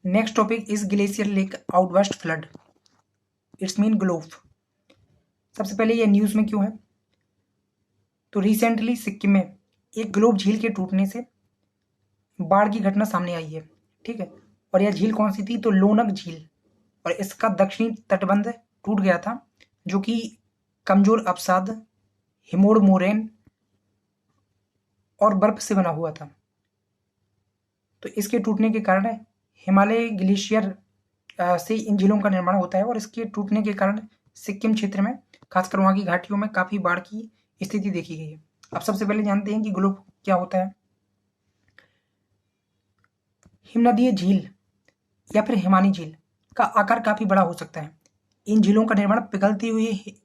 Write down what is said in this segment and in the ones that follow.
Next topic is glacier lake outburst flood. It's mean globe. सबसे पहले ये news में क्यों है, तो रिसेंटली सिक्किम में एक ग्लोब झील के टूटने से बाढ़ की घटना सामने आई है। ठीक है, और यह झील कौन सी थी, तो लोनक झील, और इसका दक्षिणी तटबंध टूट गया था जो कि कमजोर अवसाद, हिमोड़ मोरेन और बर्फ से बना हुआ था। तो इसके टूटने के कारण हिमालय ग्लेशियर से इन झीलों का निर्माण होता है, और इसके टूटने के कारण सिक्किम क्षेत्र में खासकर वहाँ की घाटियों में काफ़ी बाढ़ की स्थिति देखी गई है। अब सबसे पहले जानते हैं कि ग्लोब क्या होता है। हिमनदीय झील या फिर हिमानी झील का आकार काफ़ी बड़ा हो सकता है। इन झीलों का निर्माण पिघलती हुई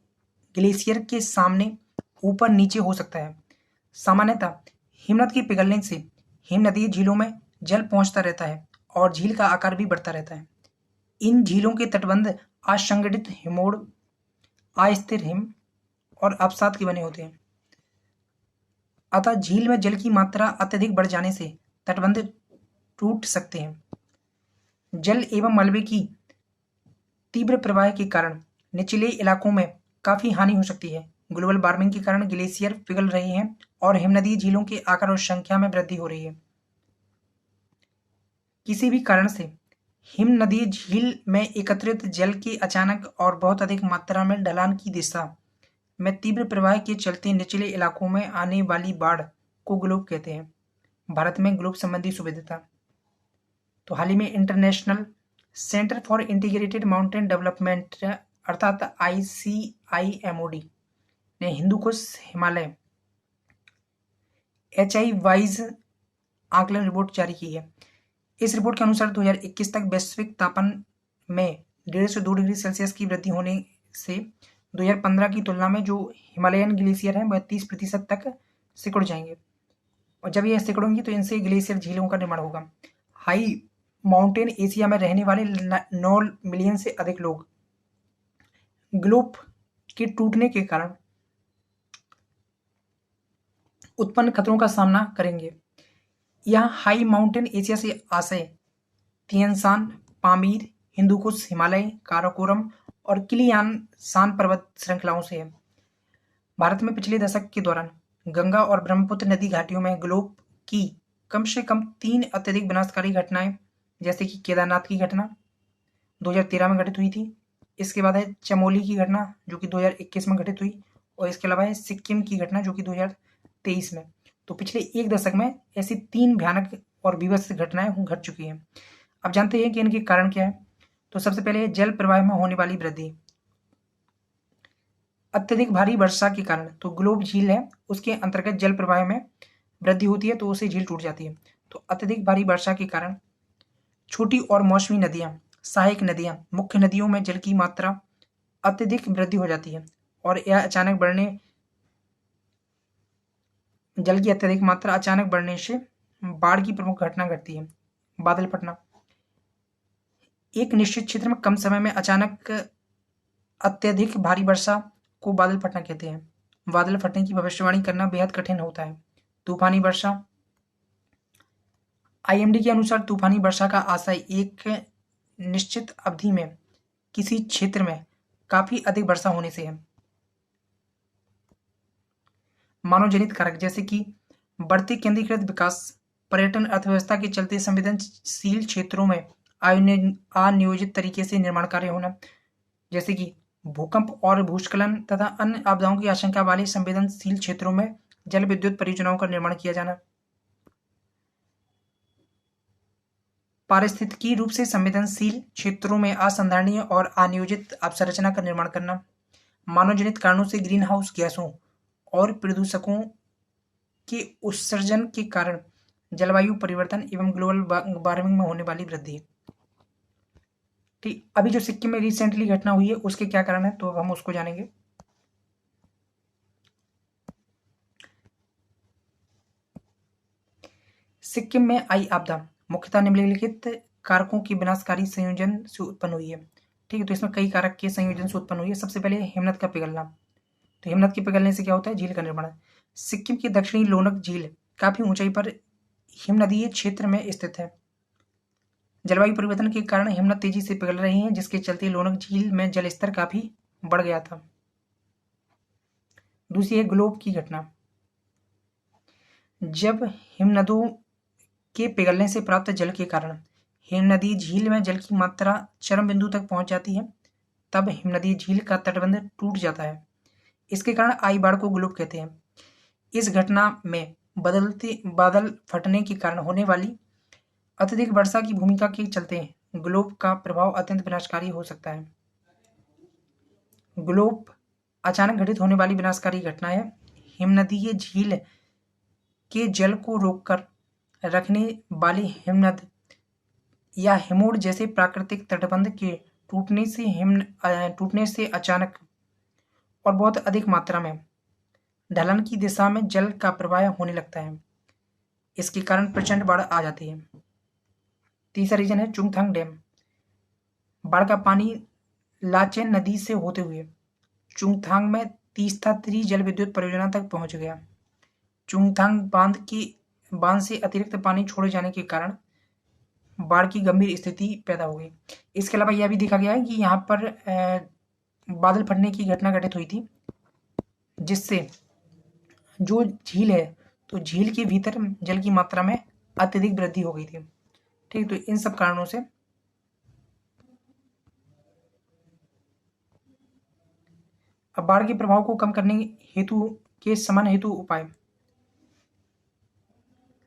ग्लेशियर के सामने ऊपर नीचे हो सकता है। सामान्यतः हिमनद के पिघलने से हिमनदीय झीलों में जल पहुंचता रहता है और झील का आकार भी बढ़ता रहता है। इन झीलों के तटबंध असंगठित हिमोड़, अस्थिर हिम और अवसाद के बने होते हैं। अतः झील में जल की मात्रा अत्यधिक बढ़ जाने से तटबंध टूट सकते हैं। जल एवं मलबे की तीव्र प्रवाह के कारण निचले इलाकों में काफी हानि हो सकती है। ग्लोबल वार्मिंग के कारण ग्लेशियर पिघल रहे हैं और हिमनदीय झीलों के आकार और संख्या में वृद्धि हो रही है। किसी भी कारण से हिमनदीय झील में एकत्रित जल के अचानक और बहुत अधिक मात्रा में ढलान की दिशा में तीव्र प्रवाह के चलते निचले इलाकों में आने वाली बाढ़ को ग्लोब कहते हैं। भारत में ग्लोब संबंधी सुविधा, तो हाल ही में international centre for integrated mountain development अर्थात ICIMOD ने हिंदुकुश हिमालय HI वाइज आकलन रिपोर्ट जारी की है। इस रिपोर्ट के अनुसार 2021 तक वैश्विक तापमान में 1.5 से 2 डिग्री सेल्सियस की वृद्धि होने से 2015 की तुलना में जो हिमालयन ग्लेशियर हैं वह 30% तक सिकुड़ जाएंगे, और जब ये सिकुड़ेंगी तो इनसे ग्लेशियर झीलों का निर्माण होगा। हाई माउंटेन एशिया में रहने वाले 9 मिलियन से अधिक लोग ग्लोब के टूटने के कारण उत्पन्न खतरों का सामना करेंगे। यहाँ हाई माउंटेन एशिया से आशय तियानशान, पामीर, हिंदुकुश हिमालय, काराकोरम और किलियानशान पर्वत श्रृंखलाओं से है। भारत में पिछले दशक के दौरान गंगा और ब्रह्मपुत्र नदी घाटियों में ग्लोब की कम से कम 3 अत्यधिक विनाशकारी घटनाएं, जैसे कि केदारनाथ की घटना 2013 में घटित हुई थी। इसके बाद है चमोली की घटना जो कि 2021 में घटित हुई, और इसके अलावा है सिक्किम की घटना जो कि 2023 में। तो पिछले एक दशक में ऐसी 3 भयानक और बीभत्स घटनाएं घट चुकी हैं। अब जानते हैं कि इनके कारण क्या है। तो सबसे पहले जल प्रवाह में होने वाली वृद्धि। अत्यधिक भारी वर्षा के कारण, तो ग्लोब झील है उसके अंतर्गत जल प्रवाह में वृद्धि होती है तो उसे झील टूट जाती है। तो अत्यधिक भारी वर्षा के कारण छोटी और मौसमी नदियां, सहायक नदियां, मुख्य नदियों में जल की मात्रा अत्यधिक वृद्धि हो जाती है, और यह अचानक बढ़ने जल की अत्यधिक मात्रा अचानक बढ़ने से बाढ़ की प्रमुख घटना घटती है। बादल फटना, एक निश्चित क्षेत्र में कम समय में अचानक अत्यधिक भारी वर्षा को बादल फटना कहते हैं। बादल फटने की भविष्यवाणी करना बेहद कठिन होता है। तूफानी वर्षा, IMD के अनुसार तूफानी वर्षा का आशय एक निश्चित अवधि में किसी क्षेत्र में काफी अधिक वर्षा होने से है। मानव जनित कारक, जैसे कि बढ़ते केंद्रीकृत विकास, पर्यटन, अर्थव्यवस्था के चलते संवेदनशील क्षेत्रों में अनियोजित तरीके से निर्माण कार्य होना, जैसे कि भूकंप और भूस्खलन तथा अन्य आपदाओं की आशंका वाले संवेदनशील क्षेत्रों में जल विद्युत परियोजनाओं का निर्माण किया जाना, पारिस्थितिकी रूप से संवेदनशील क्षेत्रों में असंधारणीय और अनियोजित अवसंरचना का निर्माण करना, मानव जनित कारणों से ग्रीन हाउस गैसों और प्रदूषकों के उत्सर्जन के कारण जलवायु परिवर्तन एवं ग्लोबल वार्मिंग में होने वाली वृद्धि। ठीक, अभी जो सिक्किम में रिसेंटली घटना हुई है उसके क्या कारण है, तो अब हम उसको जानेंगे। सिक्किम में आई आपदा मुख्यतः निम्नलिखित कारकों के विनाशकारी संयोजन से उत्पन्न हुई है। ठीक है, तो इसमें कई कारक के संयोजन से उत्पन्न हुई है। सबसे पहले हिमनद का पिघलना। तो हिमनद के पिघलने से क्या होता है, झील का निर्माण। सिक्किम की दक्षिणी लोनक झील काफी ऊंचाई पर हिमनदीय क्षेत्र में स्थित है। जलवायु परिवर्तन के कारण हिमनद तेजी से पिघल रहे हैं, जिसके चलते लोनाक झील में जल स्तर काफी बढ़ गया था। दूसरी है ग्लोब की घटना। जब हिमनदों के पिघलने से प्राप्त जल के कारण हिमनदीय झील में जल की मात्रा चरम बिंदु तक पहुंच जाती है, तब हिमनदीय झील का तटबंध टूट जाता है। इसके कारण आई बाढ़ को ग्लोब कहते हैं। इस घटना में बदलते बादल फटने के कारण होने वाली अत्यधिक वर्षा की भूमिका के चलते ग्लोब का प्रभाव अत्यंत विनाशकारी हो सकता है। ग्लोब अचानक घटित होने वाली विनाशकारी घटना है। हिमनदीय झील के जल को रोककर रखने वाले हिमनद या हिमोड जैसे प्राकृतिक तटबंध के टूटने से अचानक और बहुत अधिक मात्रा में ढलान की दिशा में जल का प्रवाह होने लगता है। इसके कारण प्रचंड बाढ़ आ जाती है। तीसरा रीजन है चुंगथांग डैम। बाढ़ का पानी लाचेन नदी से होते हुए चुंगथांग में तीस्ता 3 जल विद्युत परियोजना तक पहुंच गया। चुंगथांग बांध से अतिरिक्त पानी छोड़े जाने के कारण बाढ़ की गंभीर स्थिति पैदा हो गई। इसके अलावा यह भी देखा गया है कि यहाँ पर बादल फटने की घटना घटित हुई थी, जिससे जो झील है तो झील के भीतर जल की मात्रा में अत्यधिक वृद्धि हो गई थी। ठीक, तो इन सब कारणों से अब बाढ़ के प्रभाव को कम करने हेतु के समान हेतु उपाय।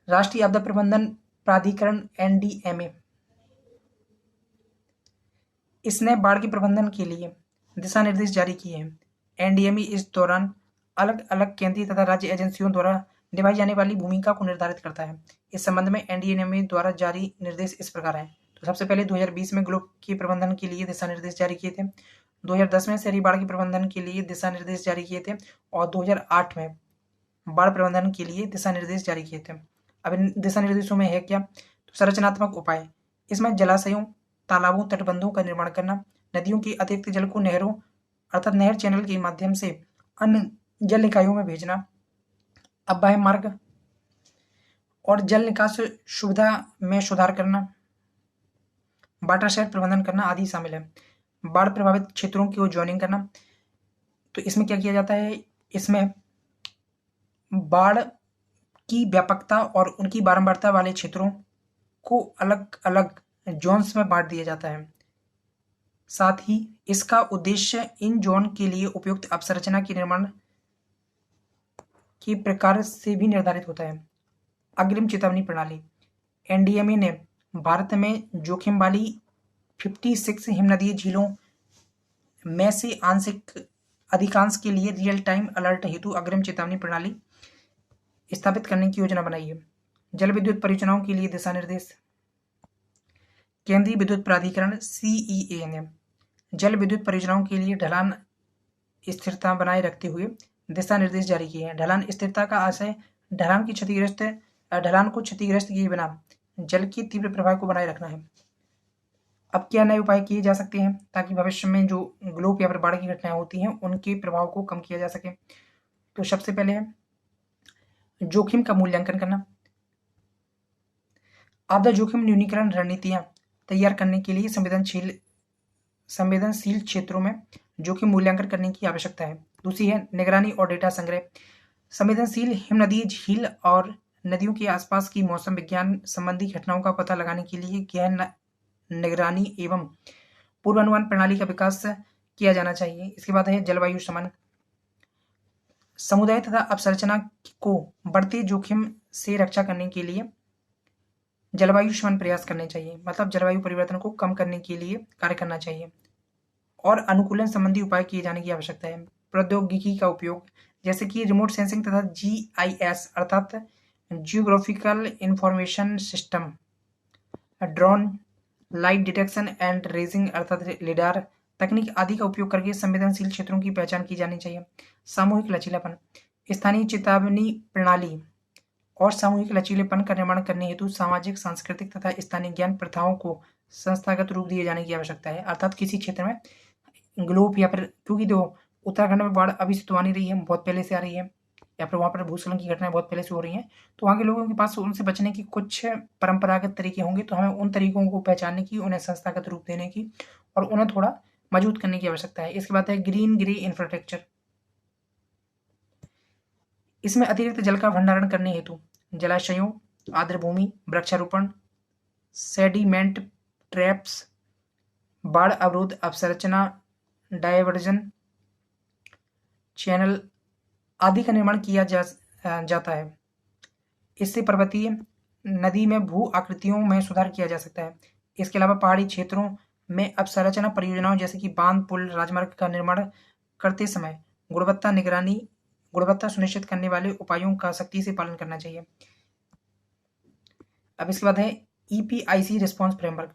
राष्ट्रीय आपदा प्रबंधन प्राधिकरण NDMA, इसने बाढ़ के प्रबंधन के लिए दिशा निर्देश जारी किए हैं। NDMA इस दौरान अलग अलग केंद्रीय तथा राज्य एजेंसियों द्वारा निभाई जाने वाली भूमिका को निर्धारित करता है। इस संबंध में NDMA द्वारा जारी निर्देश इस प्रकार हैं। तो सबसे पहले 2020 में ग्लोब के प्रबंधन के लिए दिशा निर्देश जारी किए थे। 2010 में शहरी बाढ़ के प्रबंधन के लिए दिशा निर्देश जारी किए थे और 2008 में बाढ़ प्रबंधन के लिए दिशा निर्देश जारी किए थे। अब इन दिशा निर्देशों में है क्या? तो संरचनात्मक उपाय, इसमें जलाशयों, तालाबों, तटबंधों का निर्माण करना, नदियों के अतिरिक्त जल को नहरों अर्थात नहर चैनल के माध्यम से अन्य जल निकायों में भेजना, अबाह्य मार्ग और जल निकास सुविधा में सुधार करना, वाटरशेड प्रबंधन करना आदि शामिल है। बाढ़ प्रभावित क्षेत्रों की जॉइनिंग करना, तो इसमें क्या किया जाता है? इसमें बाढ़ की व्यापकता और उनकी बारंबारता वाले क्षेत्रों को अलग अलग जोन्स में बांट दिया जाता है। साथ ही इसका उद्देश्य इन जोन के लिए उपयुक्त अवसंरचना के निर्माण के प्रकार से भी निर्धारित होता है। अग्रिम चेतावनी प्रणाली, NDMA ने भारत में जोखिम वाली 56 हिमनदीय झीलों में से आंशिक अधिकांश के लिए रियल टाइम अलर्ट हेतु अग्रिम चेतावनी प्रणाली स्थापित करने की योजना बनाई है। जल विद्युत परियोजनाओं के लिए दिशा निर्देश, केंद्रीय विद्युत प्राधिकरण CEA ने जल विद्युत परियोजनाओं के लिए ढलान स्थिरता बनाए रखते हुए दिशा निर्देश जारी किए हैं। ढलान स्थिरता का आशय ढलान को क्षतिग्रस्त किए बिना जल के तीव्र प्रवाह को बनाए रखना है। अब क्या नए उपाय किए जा सकते हैं ताकि भविष्य में जो ग्लोब या फिर बाढ़ की घटनाएं होती हैं उनके प्रभाव को कम किया जा सके? तो सबसे पहले है जोखिम का मूल्यांकन करना। आपदा जोखिम न्यूनीकरण रणनीतियां तैयार करने के लिए संवेदनशील क्षेत्रों में जोखिम मूल्यांकन करने की आवश्यकता है। दूसरी है निगरानी और डेटा संग्रह। संवेदनशील हिमनदीय झील और नदियों के आसपास की मौसम विज्ञान संबंधी घटनाओं का पता लगाने के लिए गहन निगरानी एवं पूर्वानुमान प्रणाली का विकास किया जाना चाहिए। इसके बाद है जलवायु शमन। समुदाय तथा अवसंरचना को बढ़ते जोखिम से रक्षा करने के लिए जलवायु शमन प्रयास करने चाहिए, मतलब जलवायु परिवर्तन को कम करने के लिए कार्य करना चाहिए और अनुकूलन संबंधी उपाय किए जाने की आवश्यकता है। प्रौद्योगिकी का उपयोग, जैसे कि रिमोट सेंसिंग तथा GIS अर्थात geographical information system, drone, light detection and raising अर्थात लिडार तकनीक आदि का उपयोग करके संवेदनशील क्षेत्रों की पहचान की जानी चाहिए। सामूहिक लचीलापन, स्थानीय चेतावनी प्रणाली और सामूहिक लचीलेपन का निर्माण करने हेतु सामाजिक, सांस्कृतिक तथा स्थानीय ज्ञान प्रथाओं को संस्थागत रूप दिए जाने की आवश्यकता है। अर्थात किसी क्षेत्र में ग्लोब या फिर, क्योंकि दो उत्तराखंड में बाढ़ अभी से तो आ नहीं रही है, बहुत पहले से आ रही है, या फिर वहाँ पर भूस्खलन की घटनाएं बहुत पहले से हो रही हैं, तो वहाँ के लोगों के पास उनसे बचने की कुछ परंपरागत तरीके होंगे। तो हमें उन तरीकों को पहचानने की, उन्हें संस्थागत रूप देने की और उन्हें थोड़ा मजबूत करने की आवश्यकता है। इसके बाद है ग्रीन ग्रे इंफ्रास्ट्रक्चर। इसमें अतिरिक्त जल का भंडारण करने हेतु जलाशयों, आर्द्र भूमि, वृक्षारोपण, सेडिमेंट ट्रैप्स, बाढ़ अवरोध अवसंरचना, डायवर्जन चैनल आदि का निर्माण किया जाता है। इससे पर्वतीय नदी में भू आकृतियों में सुधार किया जा सकता है। इसके अलावा पहाड़ी क्षेत्रों में अवसंरचना परियोजनाओं जैसे कि बांध, पुल, राजमार्ग का निर्माण करते समय गुणवत्ता सुनिश्चित करने वाले उपायों का सख्ती से पालन करना चाहिए। अब इसके बाद है EPIC रिस्पॉन्स फ्रेमवर्क।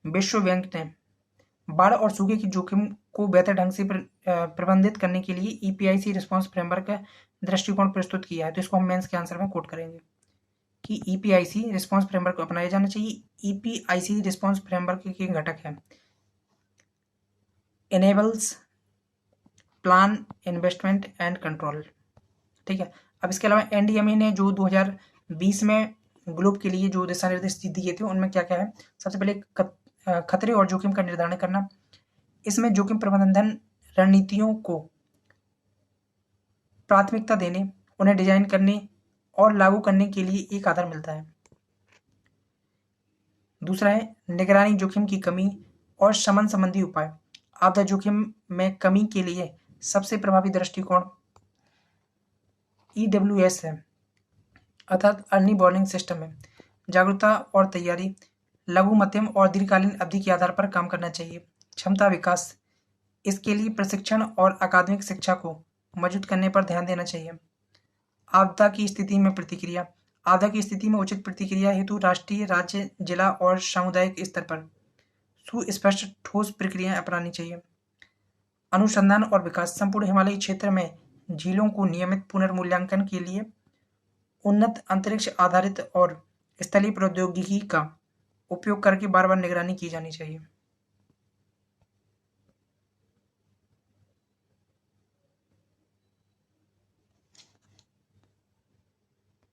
विश्व बैंक ने बाढ़ और सूखे की जोखिम को बेहतर ढंग से प्रबंधित करने के लिए EPIC रिस्पॉन्स फ्रेमवर्क का दृष्टिकोण प्रस्तुत किया है। तो इसको हम मेंस के आंसर में कोट करेंगे कि EPIC रिस्पॉन्स फ्रेमवर्क को अपनाया जाना चाहिए। EPIC रिस्पॉन्स फ्रेमवर्क के घटक है enables, plan, investment and control. ठीक है। अब इसके अलावा NDMA ने जो 2020 में ग्लोब के लिए जो दिशा निर्देश दिए थे उनमें क्या क्या है। सबसे पहले खतरे और जोखिम का निर्धारण करना। इसमें जोखिम प्रबंधन रणनीतियों को प्राथमिकता देने, उन्हें डिजाइन करने और लागू करने के लिए एक आधार मिलता है। दूसरा है निगरानी जोखिम की कमी और शमन संबंधी उपाय। आपदा जोखिम में कमी के लिए सबसे प्रभावी दृष्टिकोण EWS है, अर्थात अर्ली वार्निंग सिस्टम है। जागरूकता और तैयारी लघु, मध्यम और दीर्घकालीन अवधि के आधार पर काम करना चाहिए। क्षमता विकास, इसके लिए प्रशिक्षण और अकादमिक शिक्षा को मजबूत करने पर ध्यान देना चाहिए। आपदा की स्थिति में प्रतिक्रिया, आपदा की स्थिति में उचित प्रतिक्रिया हेतु राष्ट्रीय, राज्य, जिला और सामुदायिक स्तर पर सुस्पष्ट ठोस प्रक्रियाएं अपनानी चाहिए। अनुसंधान और विकास, संपूर्ण हिमालयी क्षेत्र में झीलों को नियमित पुनर्मूल्यांकन के लिए उन्नत अंतरिक्ष आधारित और स्थलीय प्रौद्योगिकी का उपयोग करके बार बार निगरानी की जानी चाहिए।